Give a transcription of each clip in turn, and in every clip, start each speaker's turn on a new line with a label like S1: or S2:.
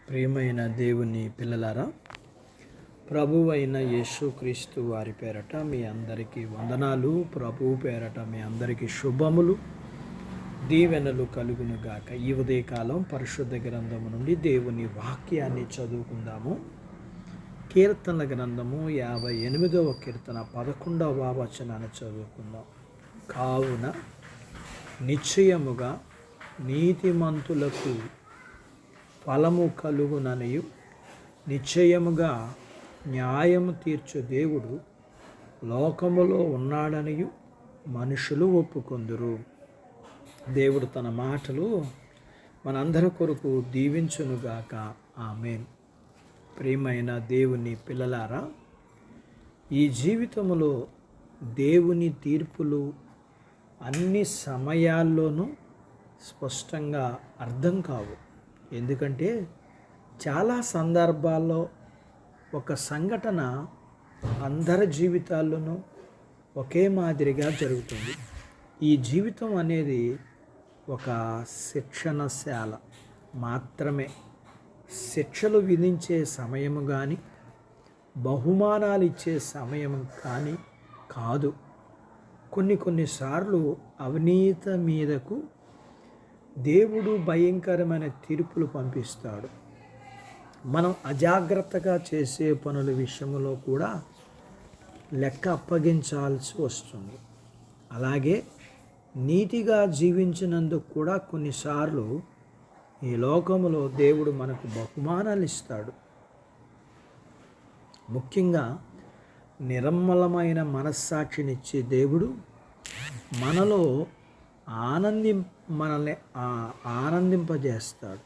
S1: ప్రియమైన దేవుని పిల్లలారా, ప్రభువైన యేసుక్రీస్తు వారి పేరట మీ అందరికీ వందనాలు. ప్రభువు పేరట మీ అందరికీ శుభములు, దీవెనలు కలుగును గాక. ఈ ఉదయకాలం పరిశుద్ధ గ్రంథము నుండి దేవుని వాక్యాన్ని చదువుకుందాము. కీర్తనల గ్రంథము 58వ కీర్తన 11వ వచనాన్ని చదువుకుందాం. కావున నిశ్చయముగా నీతిమంతులకు ఫలము కలుగుననియు, నిశ్చయముగా న్యాయము తీర్చు దేవుడు లోకములో ఉన్నాడనియు మనుషులు ఒప్పుకొందురు. దేవుడు తన మాటలు మనందరి కొరకు దీవించునుగాక. ఆమేన్. ప్రియమైన దేవుని పిల్లలారా, ఈ జీవితంలో దేవుని తీర్పులు అన్ని సమయాల్లోనూ స్పష్టంగా అర్థం కావు. ఎందుకంటే చాలా సందర్భాల్లో ఒక సంఘటన అందరి జీవితాల్లోనూ ఒకే మాదిరిగా జరుగుతుంది. ఈ జీవితం అనేది ఒక శిక్షణశాల మాత్రమే. శిక్షలు విధించే సమయము కానీ బహుమానాలు ఇచ్చే సమయం కానీ కాదు. కొన్నిసార్లు అవినీతి మీదకు దేవుడు భయంకరమైన తీర్పులు పంపిస్తాడు. మనం అజాగ్రత్తగా చేసే పనుల విషయంలో కూడా లెక్క అప్పగించాల్సి వస్తుంది. అలాగే నీతిగా జీవించినందుకు కూడా కొన్నిసార్లు ఈ లోకంలో దేవుడు మనకు బహుమానాలు ఇస్తాడు. ముఖ్యంగా నిర్మలమైన మనస్సాక్షినిచ్చే దేవుడు మనలో మనల్ని ఆనందింపజేస్తాడు.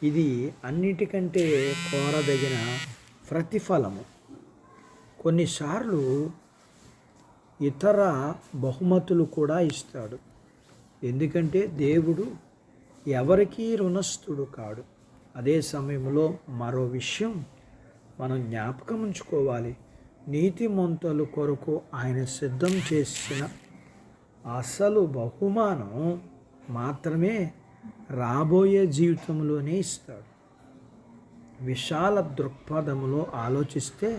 S1: ఇది అన్నిటికంటే కోరదగిన ప్రతిఫలము. కొన్నిసార్లు ఇతర బహుమతులు కూడా ఇస్తాడు. ఎందుకంటే దేవుడు ఎవరికీ రుణస్థుడు కాడు. అదే సమయంలో మరో విషయం మనం జ్ఞాపకం ఉంచుకోవాలి. నీతిమంతుల కొరకు ఆయన సిద్ధం చేసిన అసలు బహుమానం మాత్రమే రాబోయే జీవితంలోనే ఇస్తాడు. విశాల దృక్పథములో ఆలోచిస్తే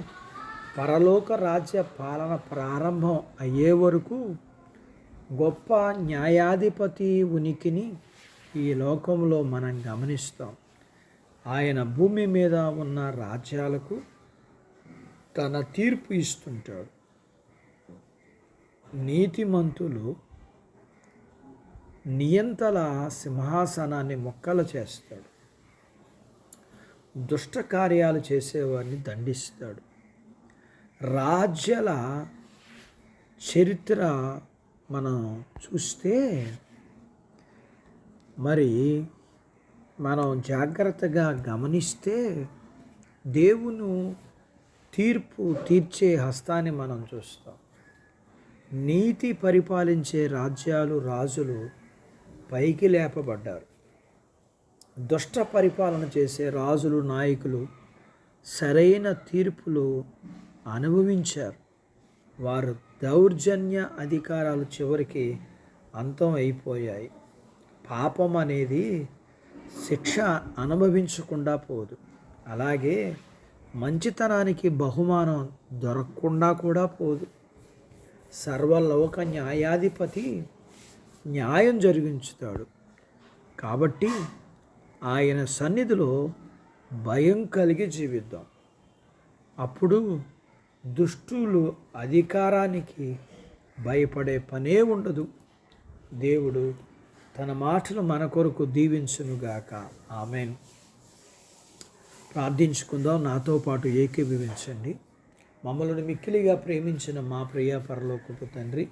S1: పరలోక రాజ్య పాలన ప్రారంభం అయ్యే వరకు గొప్ప న్యాయాధిపతి ఉనికిని ఈ లోకంలో మనం గమనిస్తాం. ఆయన భూమి మీద ఉన్న రాజ్యాలకు తన తీర్పు ఇస్తుంటాడు. నీతిమంతులు నియంతల సింహాసనాన్ని మొక్కలు చేస్తాడు. దుష్ట కార్యాలు చేసేవారిని దండిస్తాడు. రాజ్యాల చరిత్ర మనం చూస్తే మనం జాగ్రత్తగా గమనిస్తే దేవుని తీర్పు తీర్చే హస్తాన్ని మనం చూస్తాం. నీతి పరిపాలించే రాజులు పైకి లేపబడ్డారు. దుష్ట పరిపాలన చేసే రాజులు, నాయకులు సరైన తీర్పులు అనుభవించారు. వారు దౌర్జన్య అధికారాలు చివరికి అంతం అయిపోయాయి. పాపం అనేది శిక్ష అనుభవించకుండా పోదు. అలాగే మంచితనానికి బహుమానం దొరకకుండా కూడా పోదు. సర్వలోక న్యాయాధిపతి న్యాయం జరిగించుతాడు. కాబట్టి ఆయన సన్నిధిలో భయం కలిగి జీవిద్దాం. అప్పుడు దుష్టులు అధికారానికి భయపడే పనే ఉండదు. దేవుడు తన మాటలు మన కొరకు దీవించునుగాక. ఆమేన్. ప్రార్థించుకుందాం. నాతో పాటు ఏకీభవించండి. మమ్మల్ని మిక్కిలిగా ప్రేమించిన మా ప్రియ పరలోకపు తండ్రి,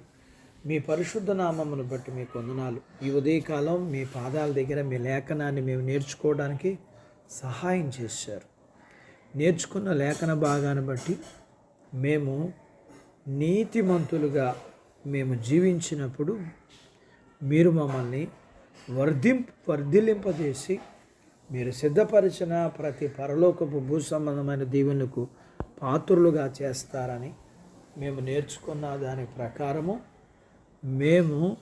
S1: మీ పరిశుద్ధ నామమును బట్టి మీకు వందనాలు. ఈ ఉదయకాలం మీ పాదాల దగ్గర మీ లేఖనాన్ని మేము నేర్చుకోవడానికి సహాయం చేశారు. నేర్చుకున్న లేఖన భాగాన్ని బట్టి మేము నీతిమంతులుగా జీవించినప్పుడు మీరు మమ్మల్ని వర్ధిల్లింపజేసి మీరు సిద్ధపరిచిన ప్రతి పరలోకపు భూ సంబంధమైన దీవెనలకు పాత్రులుగా చేస్తారని మేము నేర్చుకున్న దాని ప్రకారము మేము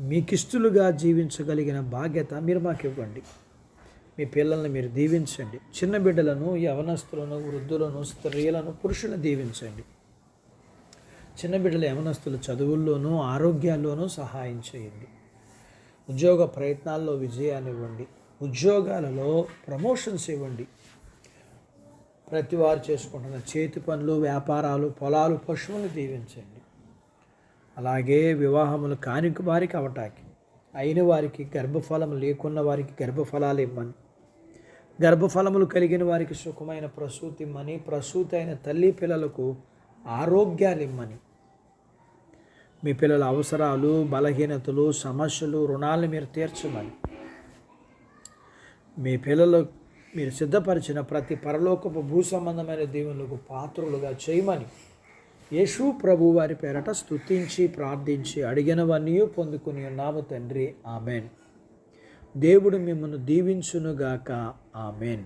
S1: మీకిష్టలుగా జీవించగలిగిన బాధ్యత మీరు మాకు ఇవ్వండి. మీ పిల్లల్ని మీరు దీవించండి. చిన్న బిడ్డలను, యవనస్తులను, వృద్ధులను, స్త్రీలను, పురుషులను దీవించండి. చిన్న బిడ్డల యవనస్తులు చదువుల్లోనూ ఆరోగ్యాల్లోనూ సహాయం చేయండి. ఉద్యోగ ప్రయత్నాల్లో విజయాన్ని ఇవ్వండి. ఉద్యోగాలలో ప్రమోషన్స్ ఇవ్వండి. ప్రతి వారు చేసుకుంటున్న చేతి పనులు, వ్యాపారాలు, పొలాలు, పశువులను దీవించండి. అలాగే వివాహములు కాని వారికి అవటానికి, అయిన వారికి, గర్భఫలం లేకున్న వారికి గర్భఫలాలు ఇవ్వమని, గర్భఫలములు కలిగిన వారికి సుఖమైన ప్రసూతి ఇమ్మని, ప్రసూతి అయిన తల్లి పిల్లలకు ఆరోగ్యాలు ఇమ్మని, మీ పిల్లల అవసరాలు, బలహీనతలు, సమస్యలు, రుణాలను మీరు తీర్చమని, మీ పిల్లలు మీరు సిద్ధపరిచిన ప్రతి పరలోకపు భూ సంబంధమైన దీవెనలకు పాత్రులుగా చేయమని యేసు ప్రభు వారి పేరట స్తుతించి ప్రార్థించి అడిగినవన్నీ పొందుకుని ఉన్నాము తండ్రి. ఆమెన్. దేవుడు మిమ్మల్ని దీవించునుగాక. ఆమెన్.